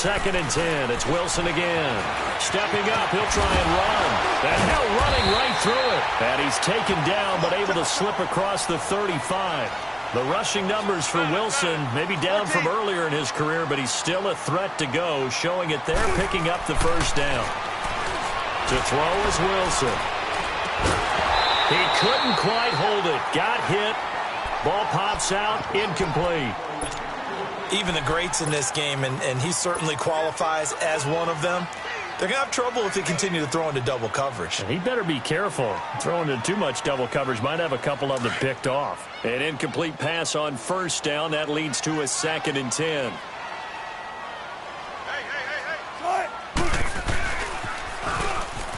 2nd and 10. It's Wilson again. Stepping up, he'll try and run. And now running right through it. And he's taken down, but able to slip across the 35. The rushing numbers for Wilson, maybe down from earlier in his career, but he's still a threat to go, showing it there, picking up the first down. To throw is Wilson. He couldn't quite hold it. Got hit. Ball pops out, incomplete. Even the greats in this game, and he certainly qualifies as one of them, they're going to have trouble if they continue to throw into double coverage. And he better be careful. Throwing into too much double coverage might have a couple of them picked off. An incomplete pass on first down. That leads to a 2nd and 10.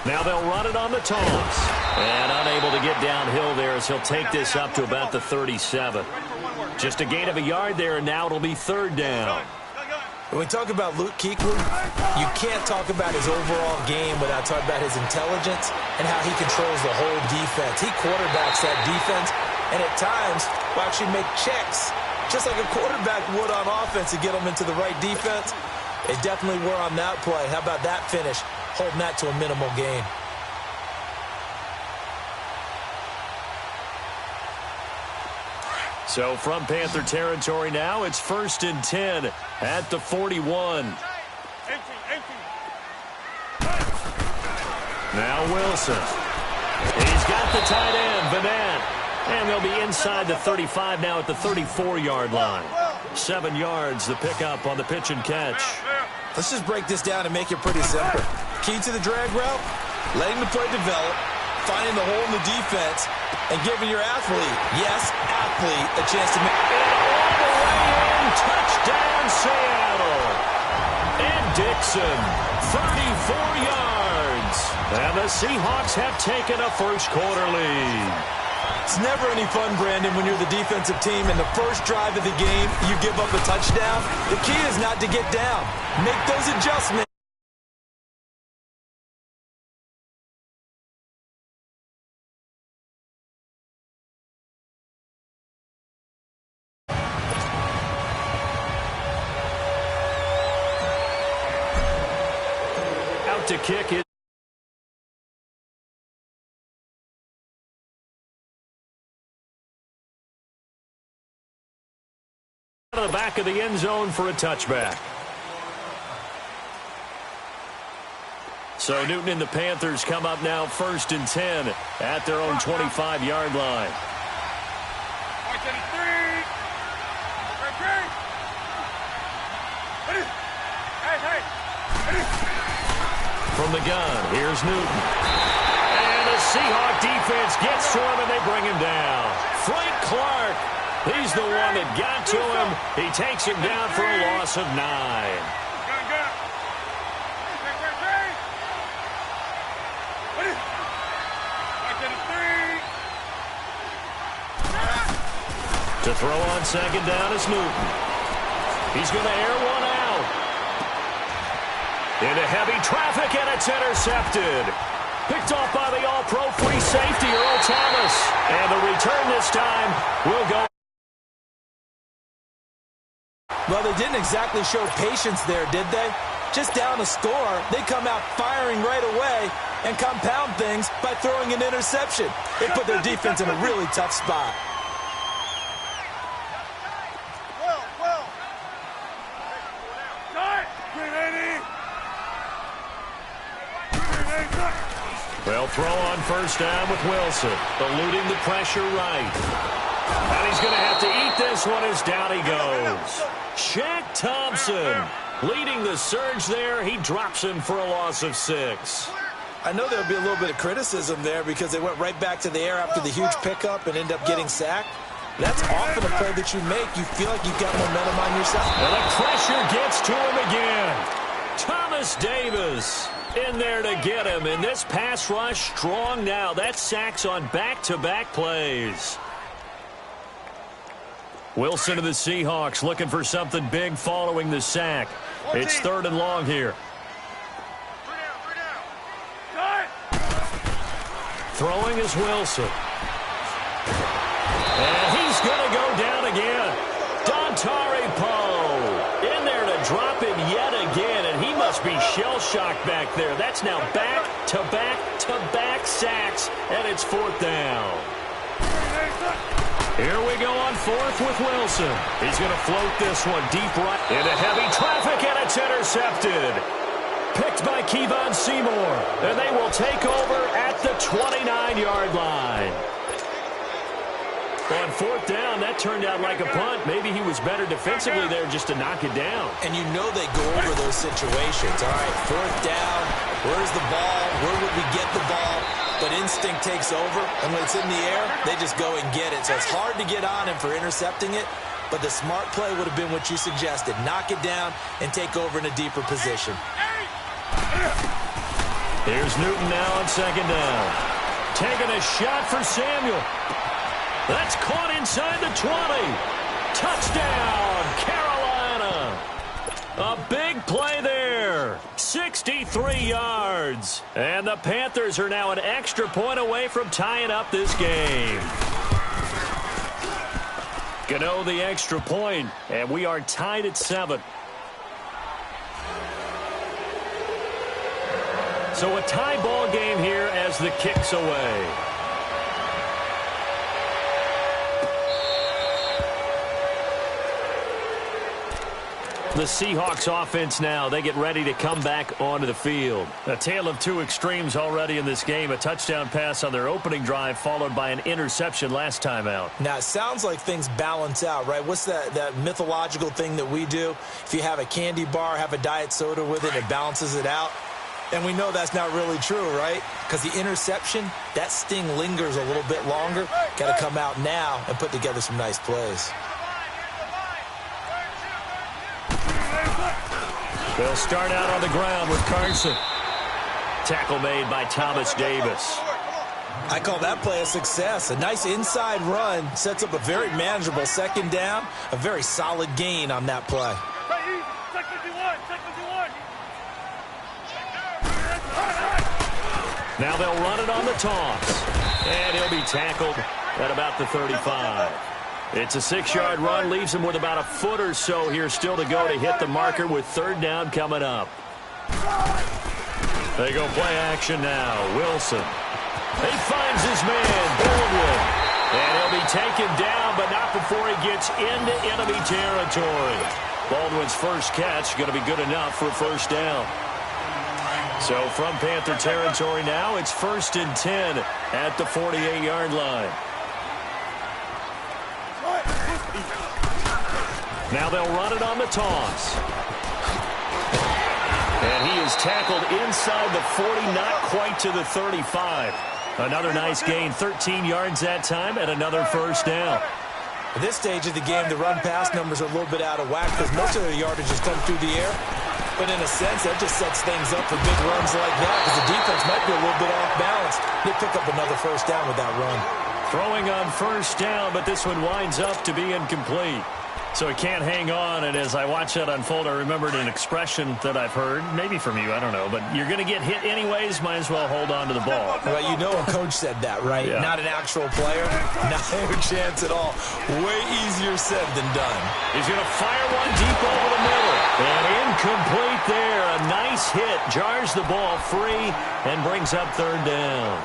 Now they'll run it on the toss. And unable to get downhill there as he'll take this up to about the 37. Just a gain of a yard there, and now it'll be 3rd down. When we talk about Luke Kuechly, you can't talk about his overall game without talking about his intelligence and how he controls the whole defense. He quarterbacks that defense, and at times will actually make checks, just like a quarterback would on offense to get them into the right defense. They definitely were on that play. How about that finish? Holding that to a minimal gain. So from Panther territory now, it's 1st and 10 at the 41. Now Wilson. He's got the tight end, Vanette. And they'll be inside the 35 now at the 34-yard line. 7 yards, the pickup on the pitch and catch. Let's just break this down and make it pretty simple. Key to the drag route, letting the play develop, finding the hole in the defense, and giving your athlete, yes, athlete, a chance to make it all the way in. Touchdown, Seattle. And Dixon, 34 yards. And the Seahawks have taken a first-quarter lead. It's never any fun, Brandon, when you're the defensive team and the first drive of the game, you give up a touchdown. The key is not to get down. Make those adjustments. Out to kick it. Out of the back of the end zone for a touchback. So Newton and the Panthers come up now 1st and 10 at their own 25-yard line. From the gun, here's Newton. And the Seahawk defense gets to him, and they bring him down. Frank Clark, he's the one that got to him. He takes him down for a loss of 9. To throw on 2nd down is Newton. He's going to air one out. Into heavy traffic, and it's intercepted. Picked off by the all-pro free safety, Earl Thomas. And the return this time will go. Well, they didn't exactly show patience there, did they? Just down a score, they come out firing right away and compound things by throwing an interception. They put their defense in a really tough spot. They'll throw on 1st down with Wilson, eluding the pressure right. And he's going to have to eat this one as down he goes. Shaq Thompson leading the surge there. He drops him for a loss of 6. I know there'll be a little bit of criticism there because they went right back to the air after the huge pickup and end up getting sacked. That's often a play that you make. You feel like you've got momentum on your side. And the pressure gets to him again. Thomas Davis in there to get him. And this pass rush strong now. That's sacks on back-to-back plays. Wilson of the Seahawks looking for something big following the sack. It's 3rd and long here. Throwing is Wilson. And he's going to go down again. Dontari Poe in there to dropping yet again, and he must be shell-shocked back there. That's now back-to-back-to-back sacks, and it's 4th down. Here we go on 4th with Wilson. He's going to float this one deep right into heavy traffic, and it's intercepted. Picked by Kevon Seymour, and they will take over at the 29-yard line. On 4th down, that turned out like a punt. Maybe he was better defensively there just to knock it down. And you know they go over those situations. All right, 4th down, where's the ball? Where would we get the ball? But instinct takes over, and when it's in the air, they just go and get it. So it's hard to get on him for intercepting it, but the smart play would have been what you suggested. Knock it down and take over in a deeper position. Here's Newton now on 2nd down. Taking a shot for Samuel. That's caught inside the 20. Touchdown, Carolina. A big play there. 63 yards. And the Panthers are now an extra point away from tying up this game. Gano the extra point, and we are tied at 7. So a tie ball game here as the kick's away. The Seahawks offense now, they get ready to come back onto the field. A tale of two extremes already in this game. A touchdown pass on their opening drive followed by an interception last time out. Now, it sounds like things balance out, right? What's that mythological thing that we do? If you have a candy bar, have a diet soda with it, it balances it out. And we know that's not really true, right? Because the interception, that sting lingers a little bit longer. Got to come out now and put together some nice plays. They'll start out on the ground with Carson. Tackle made by Thomas Davis. I call that play a success. A nice inside run sets up a very manageable 2nd down. A very solid gain on that play. Now they'll run it on the toss. And he'll be tackled at about the 35. It's a 6-yard run, leaves him with about a foot or so here still to go to hit the marker with 3rd down coming up. They go play action now. Wilson. He finds his man, Baldwin. And he'll be taken down, but not before he gets into enemy territory. Baldwin's first catch going to be good enough for a 1st down. So from Panther territory now, it's 1st and 10 at the 48-yard line. Now they'll run it on the toss. And he is tackled inside the 40, not quite to the 35. Another nice gain, 13 yards that time, and another 1st down. At this stage of the game, the run-pass numbers are a little bit out of whack because most of their yardage has come through the air. But in a sense, that just sets things up for big runs like that because the defense might be a little bit off balance. They pick up another 1st down with that run. Throwing on 1st down, but this one winds up to be incomplete. So he can't hang on, and as I watch that unfold, I remembered an expression that I've heard, maybe from you, I don't know, but you're going to get hit anyways, might as well hold on to the ball. Well, you know a coach said that, right? Yeah. Not an actual player. Not a chance at all. Way easier said than done. He's going to fire one deep over the middle. And incomplete there. A nice hit. Jars the ball free and brings up 3rd down.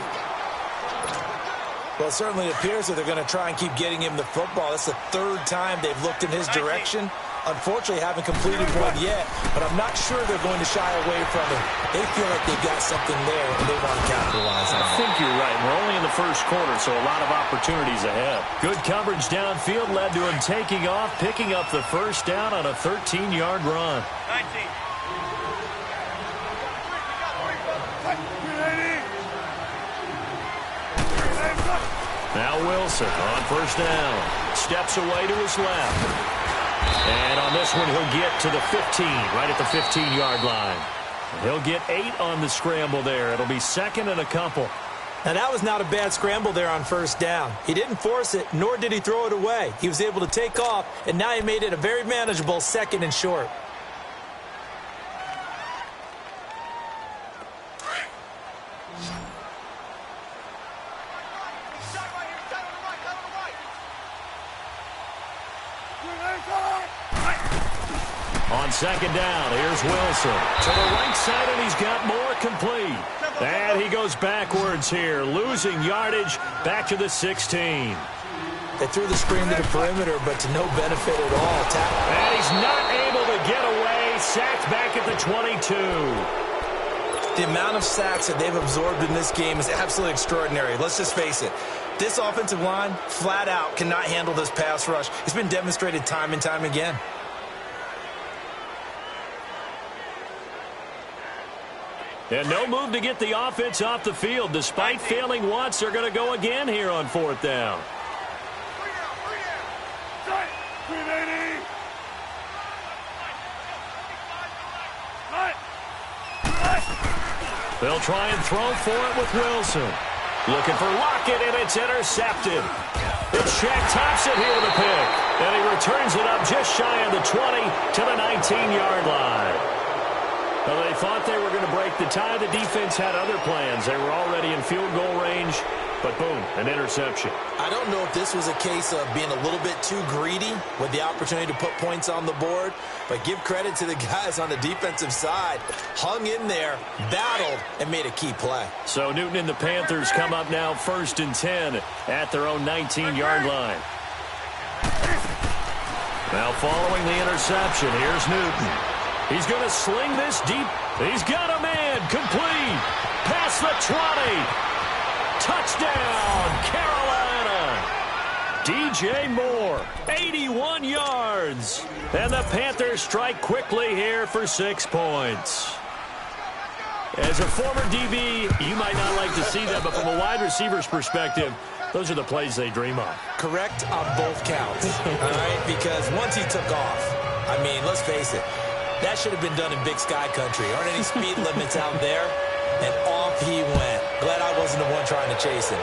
Well, it certainly appears that they're going to try and keep getting him the football. That's the 3rd time they've looked in his direction. Unfortunately, haven't completed one yet, but I'm not sure they're going to shy away from it. They feel like they've got something there, and they want to capitalize on it. I think you're right. We're only in the 1st quarter, so a lot of opportunities ahead. Good coverage downfield led to him taking off, picking up the 1st down on a 13-yard run. 19. Now Wilson on 1st down. Steps away to his left. And on this one, he'll get to the 15, right at the 15-yard line. He'll get 8 on the scramble there. It'll be 2nd and a couple. Now, that was not a bad scramble there on 1st down. He didn't force it, nor did he throw it away. He was able to take off, and now he made it a very manageable 2nd and short. second down. Here's Wilson to the right side, and he's got more complete. And he goes backwards here, losing yardage back to the 16. They threw the screen to the perimeter, but to no benefit at all. And he's not able to get away. Sacked back at the 22. The amount of sacks that they've absorbed in this game is absolutely extraordinary. Let's just face it. This offensive line, flat out, cannot handle this pass rush. It's been demonstrated time and time again. And no move to get the offense off the field. Despite failing once, they're going to go again here on fourth down. They'll try and throw for it with Wilson. Looking for Lockett, and it's intercepted. It's Shaq Thompson here with a pick. And he returns it up just shy of the 20 to the 19-yard line. Well, they thought they were going to break the tie. The defense had other plans. They were already in field goal range, but boom, an interception. I don't know if this was a case of being a little bit too greedy with the opportunity to put points on the board, but give credit to the guys on the defensive side. Hung in there, battled, and made a key play. So Newton and the Panthers come up now 1st and 10 at their own 19-yard line. Now following the interception, here's Newton. He's going to sling this deep. He's got a man. Complete. Past the 20. Touchdown, Carolina. DJ Moore, 81 yards. And the Panthers strike quickly here for 6 points. As a former DB, you might not like to see that, but from a wide receiver's perspective, those are the plays they dream of. Correct on both counts, all right? Because once he took off, I mean, let's face it, that should have been done in Big Sky Country. Aren't any speed limits out there? And off he went. Glad I wasn't the one trying to chase him.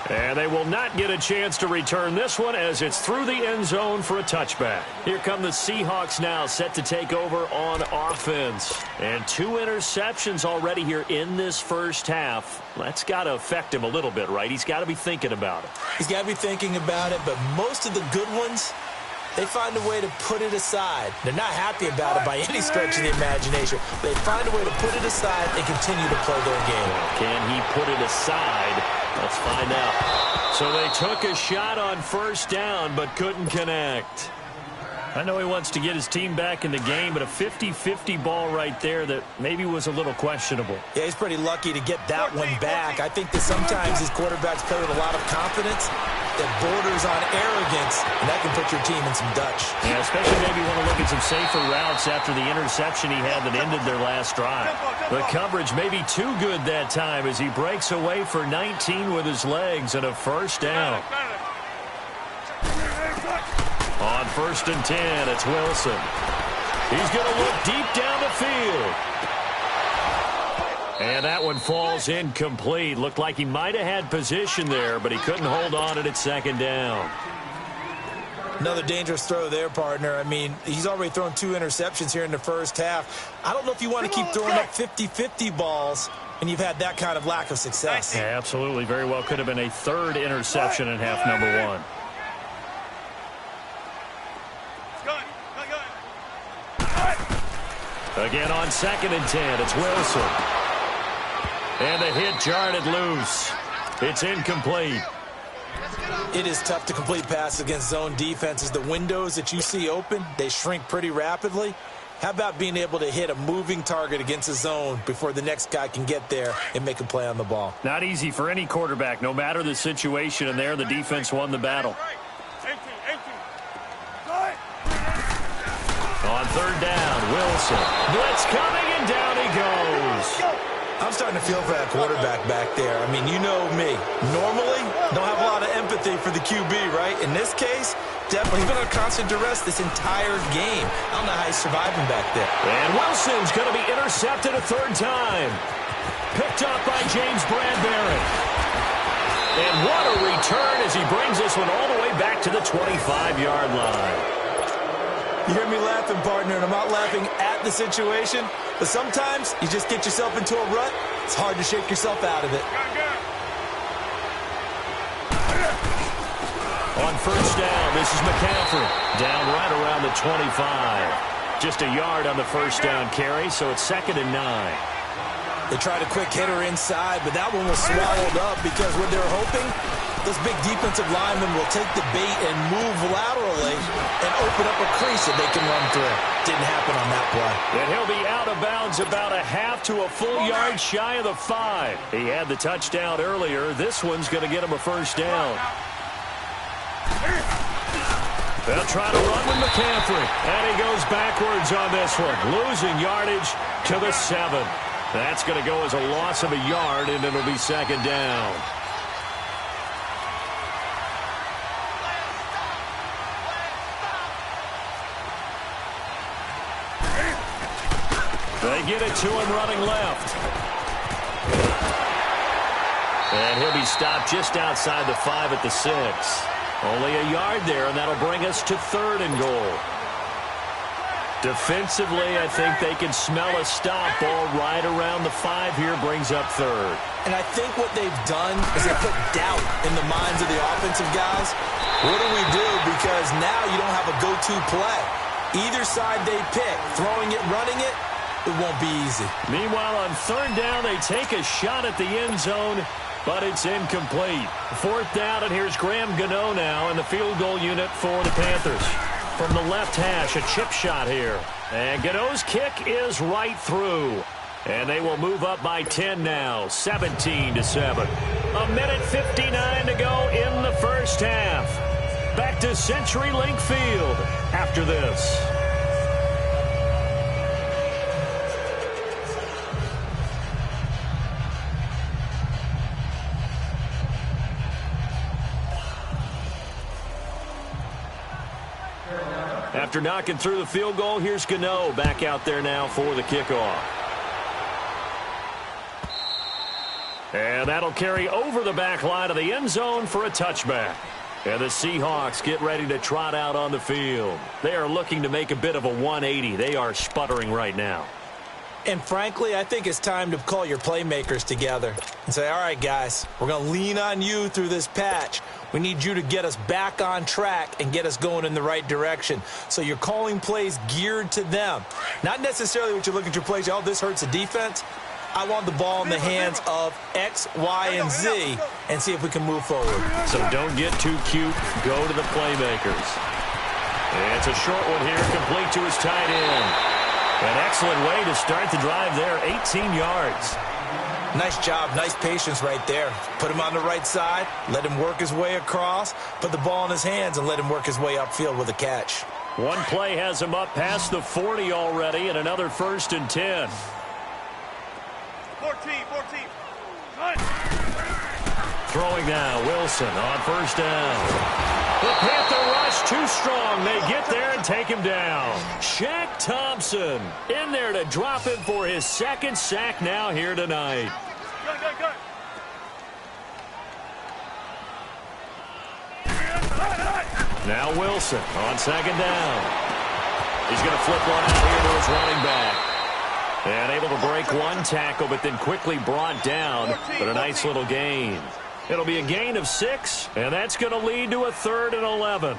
And they will not get a chance to return this one as it's through the end zone for a touchback. Here come the Seahawks now, set to take over on offense. And 2 interceptions already here in this first half. That's got to affect him a little bit, right? He's got to be thinking about it. He's got to be thinking about it, but most of the good ones, they find a way to put it aside. They're not happy about it by any stretch of the imagination. They find a way to put it aside and continue to play their game. Can he put it aside? Let's find out. So they took a shot on first down but couldn't connect. I know he wants to get his team back in the game, but a 50-50 ball right there that maybe was a little questionable. Yeah, he's pretty lucky to get that one back. I think that sometimes these quarterbacks play with a lot of confidence that borders on arrogance, and that can put your team in some Dutch. Yeah, especially maybe want to look at some safer routes after the interception he had that ended their last drive. The coverage may be too good that time as he breaks away for 19 with his legs and a first down. On 1st and 10, it's Wilson. He's going to look deep down the field. And that one falls incomplete. Looked like he might have had position there, but he couldn't hold on at second down. Another dangerous throw there, partner. I mean, he's already thrown 2 interceptions here in the first half. I don't know if you want to keep throwing up 50-50 balls when you've had that kind of lack of success. Yeah, absolutely. Very well could have been a 3rd interception in half number 1. Again on 2nd and 10, it's Wilson. And the hit jarred it loose. It's incomplete. It is tough to complete passes against zone defenses. The windows that you see open, they shrink pretty rapidly. How about being able to hit a moving target against a zone before the next guy can get there and make a play on the ball? Not easy for any quarterback, no matter the situation, and there the defense won the battle. On 3rd down, Wilson. Blitz coming, and down he goes. I'm starting to feel for that quarterback back there. I mean, you know me. Normally, don't have a lot of empathy for the QB, right? In this case, definitely been under constant duress this entire game. I don't know how he's surviving back there. And Wilson's going to be intercepted a 3rd time. Picked up by James Bradbury. And what a return as he brings this one all the way back to the 25-yard line. You hear me laughing, partner, and I'm not laughing at the situation, but sometimes you just get yourself into a rut. It's hard to shake yourself out of it. On 1st down, down. This is McCaffrey. Down right around the 25. Just a yard on the first down carry, so it's 2nd and 9. They tried a quick hitter inside, but that one was swallowed up because what they're hoping, those big defensive linemen will take the bait and move laterally and open up a crease that they can run through. Didn't happen on that play. And he'll be out of bounds about a half to a full yard shy of the 5. He had the touchdown earlier. This one's going to get him a first down. They'll try to run with McCaffrey. And he goes backwards on this one, losing yardage to the 7. That's going to go as a loss of a yard, and it'll be 2nd down. They get it to him running left. And he'll be stopped just outside the 5 at the 6. Only a yard there, and that'll bring us to 3rd and goal. Defensively, I think they can smell a stop. Ball right around the 5 here, brings up 3rd. And I think what they've done is they put doubt in the minds of the offensive guys. What do we do? Because now you don't have a go-to play. Either side they pick, throwing it, running it, it won't be easy. Meanwhile, on 3rd down, they take a shot at the end zone, but it's incomplete. 4th down, and here's Graham Gano now in the field goal unit for the Panthers. From the left hash, a chip shot here. And Gano's kick is right through. And they will move up by 10 now, 17-7. A minute 59 to go in the first half. Back to CenturyLink Field after this. After knocking through the field goal, here's Gano back out there now for the kickoff. And that'll carry over the back line of the end zone for a touchback. And the Seahawks get ready to trot out on the field. They are looking to make a bit of a 180. They are sputtering right now. And frankly, I think it's time to call your playmakers together and say, all right, guys, we're going to lean on you through this patch. We need you to get us back on track and get us going in the right direction. So you're calling plays geared to them. Not necessarily what you're looking to plays, oh, this hurts the defense. I want the ball in the hands of X, Y, and Z and see if we can move forward. So don't get too cute. Go to the playmakers. And it's a short one here, complete to his tight end. An excellent way to start the drive there, 18 yards. Nice job, nice patience right there. Put him on the right side, let him work his way across, put the ball in his hands, and let him work his way upfield with a catch. One play has him up past the 40 already, and another 1st and 10. 14. Throwing now, Wilson on 1st down. The Panther rush too strong. They get there and take him down. Shaq Thompson in there to drop him for his 2nd sack now here tonight. Go. Now Wilson on 2nd down. He's going to flip one out here to his running back. And able to break one tackle, but then quickly brought down. But a nice little gain. It'll be a gain of 6, and that's going to lead to a 3rd and 11.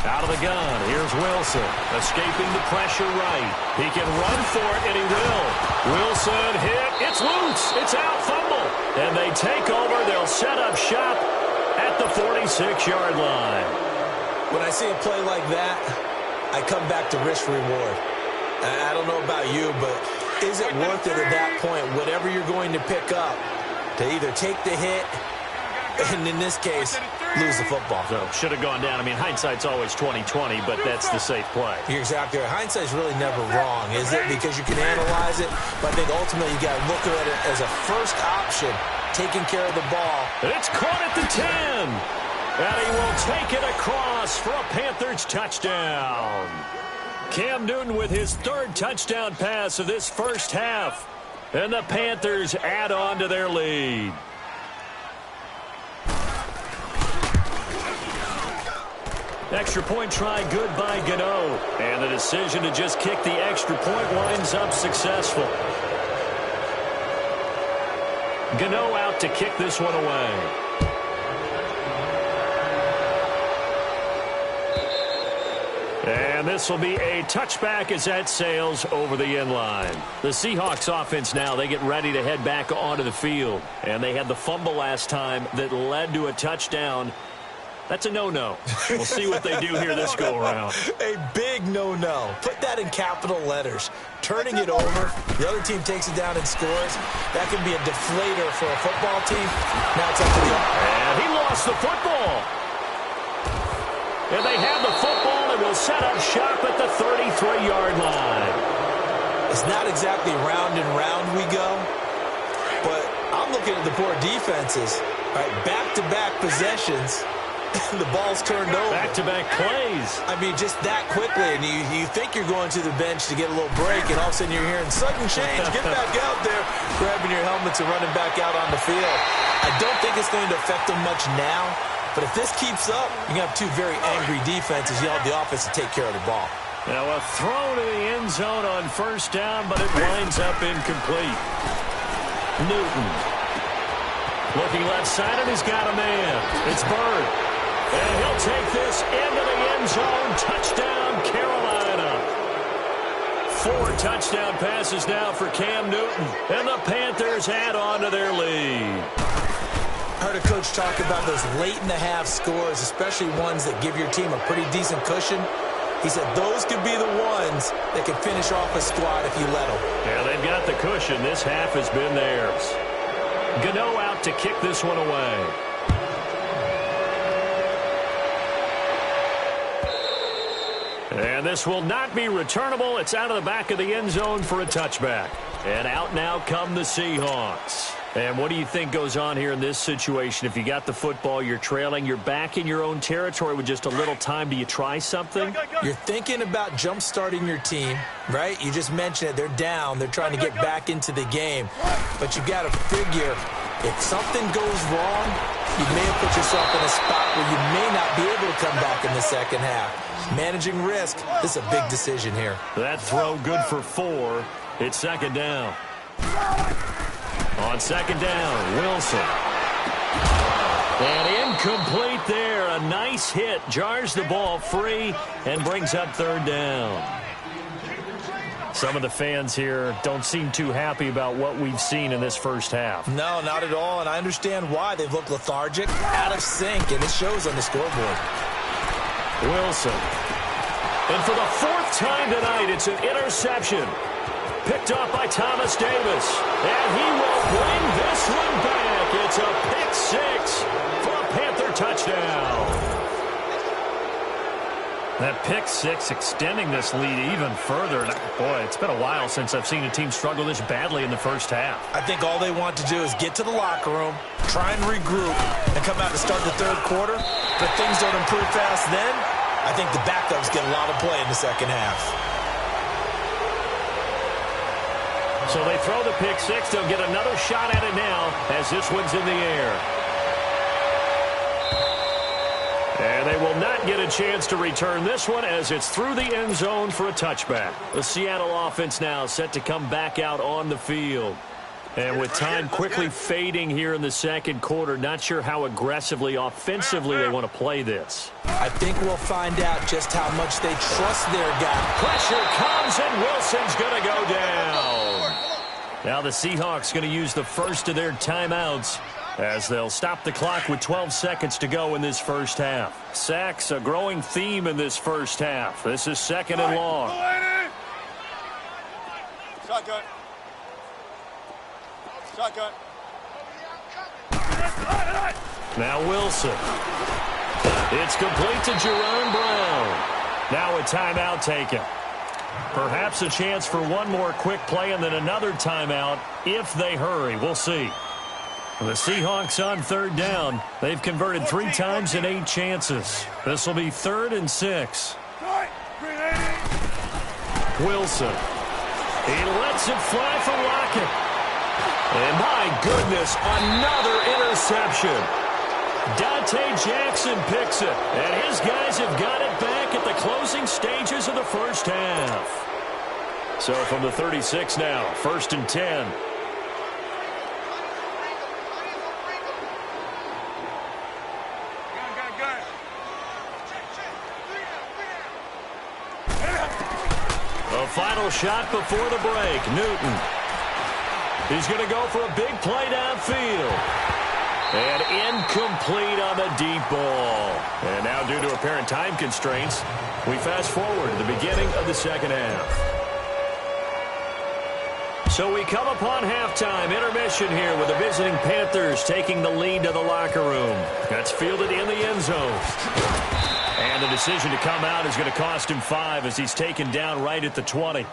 Out of the gun, here's Wilson, escaping the pressure right. He can run for it, and he will. Wilson hit, it's loose, it's out, fumble. And they take over, they'll set up shop at the 46-yard line. When I see a play like that, I come back to risk reward. I don't know about you, but is it worth it at that point, whatever you're going to pick up, to either take the hit and, in this case, lose the football? So, should have gone down. I mean, hindsight's always 20/20, but that's the safe play. You're exactly right. Hindsight's really never wrong, is it? Because you can analyze it, but I think ultimately you got to look at it as a first option, taking care of the ball. It's caught at the 10. And he will take it across for a Panthers touchdown. Cam Newton with his 3rd touchdown pass of this first half. And the Panthers add on to their lead. Extra point try good by Gano. And the decision to just kick the extra point winds up successful. Gano out to kick this one away. And this will be a touchback as that sails over the end line. The Seahawks offense now, they get ready to head back onto the field. And they had the fumble last time that led to a touchdown. That's a no-no. We'll see what they do here this go-around. A big no-no. Put that in capital letters. Turning it over, the other team takes it down and scores. That can be a deflator for a football team. Now it's up to the offense. And he lost the football. And they have the football and will set up shop at the 33-yard line. It's not exactly round and round we go, but I'm looking at the poor defenses. All right, back-to-back possessions. The ball's turned over. Back-to-back plays. I mean, just that quickly, and you think you're going to the bench to get a little break, and all of a sudden you're hearing, sudden change, get back out there, grabbing your helmets and running back out on the field. I don't think it's going to affect them much now, but if this keeps up, you're going to have two very angry defenses. You have the offense to take care of the ball. Now a throw to the end zone on first down, but it winds up incomplete. Newton. Looking left side, and he's got a man. It's Bird. And he'll take this into the end zone. Touchdown, Carolina. 4 touchdown passes now for Cam Newton. And the Panthers add on to their lead. I heard a coach talk about those late-in-the-half scores, especially ones that give your team a pretty decent cushion. He said those could be the ones that could finish off a squad if you let them. Yeah, they've got the cushion. This half has been theirs. Gano out to kick this one away. And this will not be returnable. It's out of the back of the end zone for a touchback. And out now come the Seahawks. And what do you think goes on here in this situation? If you got the football, you're trailing, you're back in your own territory with just a little time. Do you try something? You're thinking about jump-starting your team, right? You just mentioned it. They're down. They're trying to get back into the game. But you got to figure, if something goes wrong, you may have put yourself in a spot where you may not be able to come back in the second half. Managing risk, this is a big decision here. That throw good for 4. It's second down. On second down, Wilson. And incomplete there. A nice hit. Jars the ball free and brings up third down. Some of the fans here don't seem too happy about what we've seen in this first half. No, not at all, and I understand why. They've looked lethargic, out of sync, and it shows on the scoreboard. Wilson. And for the 4th time tonight, it's an interception. Picked up by Thomas Davis. And he will bring this one back. It's a pick 6 for a Panther touchdown. That pick 6 extending this lead even further. Boy, it's been a while since I've seen a team struggle this badly in the first half. I think all they want to do is get to the locker room, try and regroup, and come out to start the third quarter. But things don't improve fast then. I think the backups get a lot of play in the second half. So they throw the pick 6. They'll get another shot at it now as this one's in the air. And they will not get a chance to return this one as it's through the end zone for a touchback. The Seattle offense now set to come back out on the field. And with time quickly fading here in the second quarter, not sure how aggressively, offensively they want to play this. I think we'll find out just how much they trust their guy. Pressure comes, and Wilson's going to go down. Now the Seahawks going to use the first of their timeouts as they'll stop the clock with 12 seconds to go in this first half. Sacks, a growing theme in this first half. This is second and long. Shotgun. Shotgun. Now Wilson. It's complete to Jerome Brown. Now a timeout taken. Perhaps a chance for one more quick play and then another timeout if they hurry. We'll see. The Seahawks on third down. They've converted 3 times in 8 chances. This will be 3rd and 6. Wilson. He lets it fly for Lockett. And my goodness, another interception. Dante Jackson picks it. And his guys have got it back at the closing stages of the first half. So from the 36 now, 1st and 10. The final shot before the break, Newton. He's going to go for a big play downfield. And incomplete on the deep ball. And now, due to apparent time constraints, we fast forward to the beginning of the second half. So we come upon halftime, intermission here with the visiting Panthers taking the lead to the locker room. That's fielded in the end zone. And the decision to come out is going to cost him 5 as he's taken down right at the 20.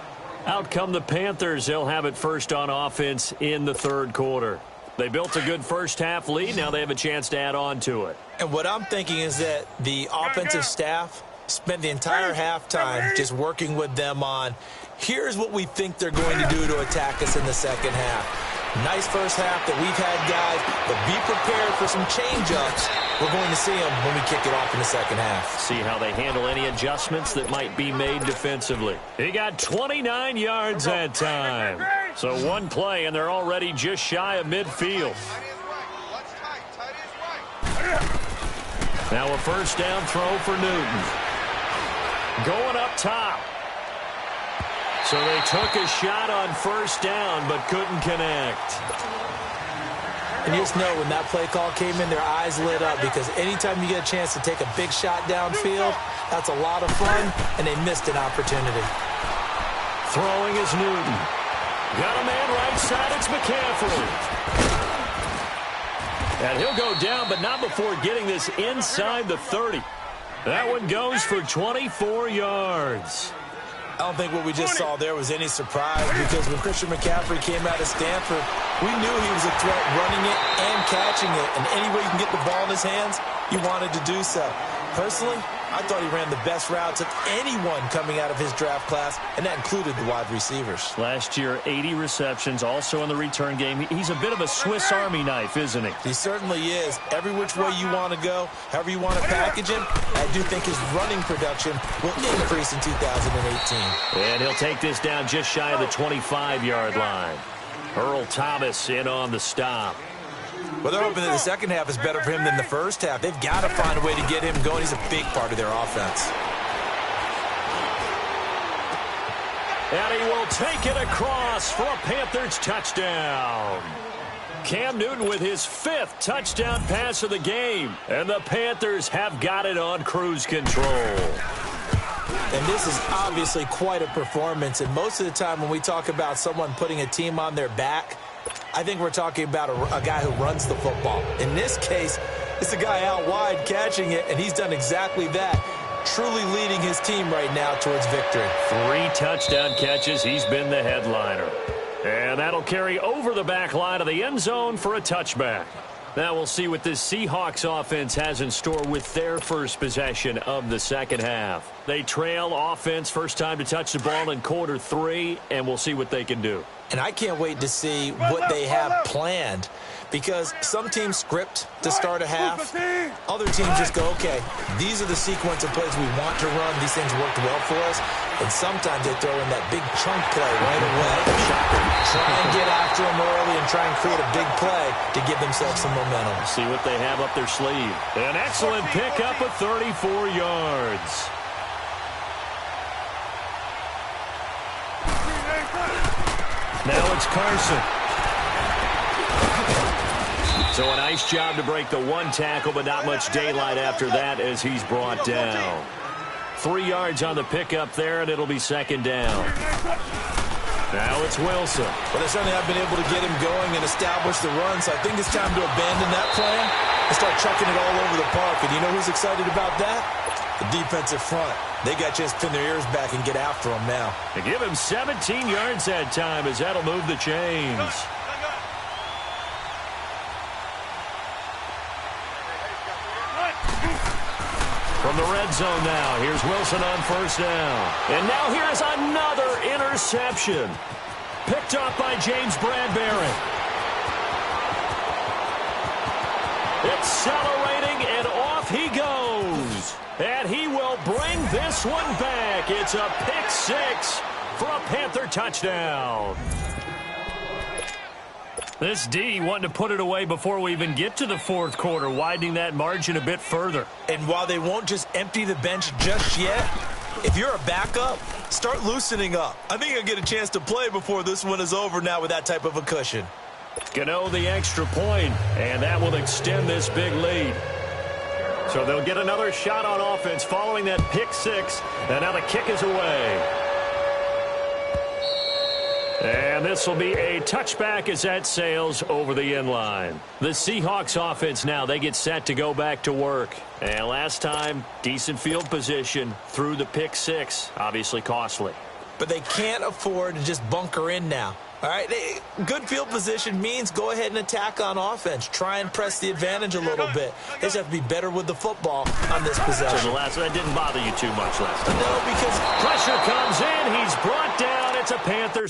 Out come the Panthers. They'll have it first on offense in the third quarter. They built a good first-half lead. Now they have a chance to add on to it. And what I'm thinking is that the offensive staff spent the entire halftime just working with them on, here's what we think they're going to do to attack us in the second half. Nice first half that we've had, guys, but be prepared for some change-ups. We're going to see them when we kick it off in the second half. See how they handle any adjustments that might be made defensively. He got 29 yards that time. So one play, and they're already just shy of midfield. Now a first down throw for Newton. Going up top. So they took a shot on first down, but couldn't connect. And you just know when that play call came in, their eyes lit up, because anytime you get a chance to take a big shot downfield, that's a lot of fun, and they missed an opportunity. Throwing is Newton. Got a man right side, it's McCaffrey. And he'll go down, but not before getting this inside the 30. That one goes for 24 yards. I don't think what we just saw there was any surprise, because when Christian McCaffrey came out of Stanford, we knew he was a threat running it and catching it. And any way you can get the ball in his hands, he wanted to do so. Personally, I thought he ran the best routes of anyone coming out of his draft class, and that included the wide receivers. Last year, 80 receptions, also in the return game. He's a bit of a Swiss Army knife, isn't he? He certainly is. Every which way you want to go, however you want to package him, I do think his running production will increase in 2018. And he'll take this down just shy of the 25-yard line. Earl Thomas in on the stop. Well, they're hoping that the second half is better for him than the first half. They've got to find a way to get him going. He's a big part of their offense. And he will take it across for a Panthers touchdown. Cam Newton with his 5th touchdown pass of the game. And the Panthers have got it on cruise control. And this is obviously quite a performance. And most of the time when we talk about someone putting a team on their back, I think we're talking about a guy who runs the football. In this case, it's a guy out wide catching it, and he's done exactly that, truly leading his team right now towards victory. 3 touchdown catches. He's been the headliner. And that'll carry over the back line of the end zone for a touchback. Now we'll see what this Seahawks offense has in store with their first possession of the second half. They trail offense, first time to touch the ball in quarter 3, and we'll see what they can do. And I can't wait to see what they have planned, because some teams script to start a half. Other teams just go, okay, these are the sequence of plays we want to run. These things worked well for us. And sometimes they throw in that big chunk play right away. Try and get after them early and try and create a big play to give themselves some momentum. See what they have up their sleeve. An excellent pickup of 34 yards. Now it's Carson. So a nice job to break the 1 tackle, but not much daylight after that as he's brought down. 3 yards on the pickup there, and it'll be second down. Now it's Wilson. Well, they certainly have been able to get him going and establish the run, so I think it's time to abandon that plan and start chucking it all over the park. And you know who's excited about that? The defensive front. They got just pin their ears back and get after him now. They give him 17 yards that time as that'll move the chains. From the red zone now, here's Wilson on first down. And now here's another interception. Picked up by James Bradbury. Accelerating, and off he goes. And he will bring this one back. It's a pick 6 for a Panther touchdown. This D wanting to put it away before we even get to the fourth quarter, widening that margin a bit further. And while they won't just empty the bench just yet, if you're a backup, Start loosening up. I think he'll get a chance to play before this one is over now with that type of a cushion. Gano the extra point, and that will extend this big lead. So they'll get another shot on offense following that pick six, and now the kick is away. And this will be a touchback as that sails over the end line. The Seahawks offense now, they get set to go back to work. And last time, decent field position through the pick six, obviously costly. But they can't afford to just bunker in now. All right, good field position means go ahead and attack on offense. Try and press the advantage a little bit. They just have to be better with the football on this possession. So that didn't bother you too much last time. No, because pressure comes in. He's brought down. It's a Panthers.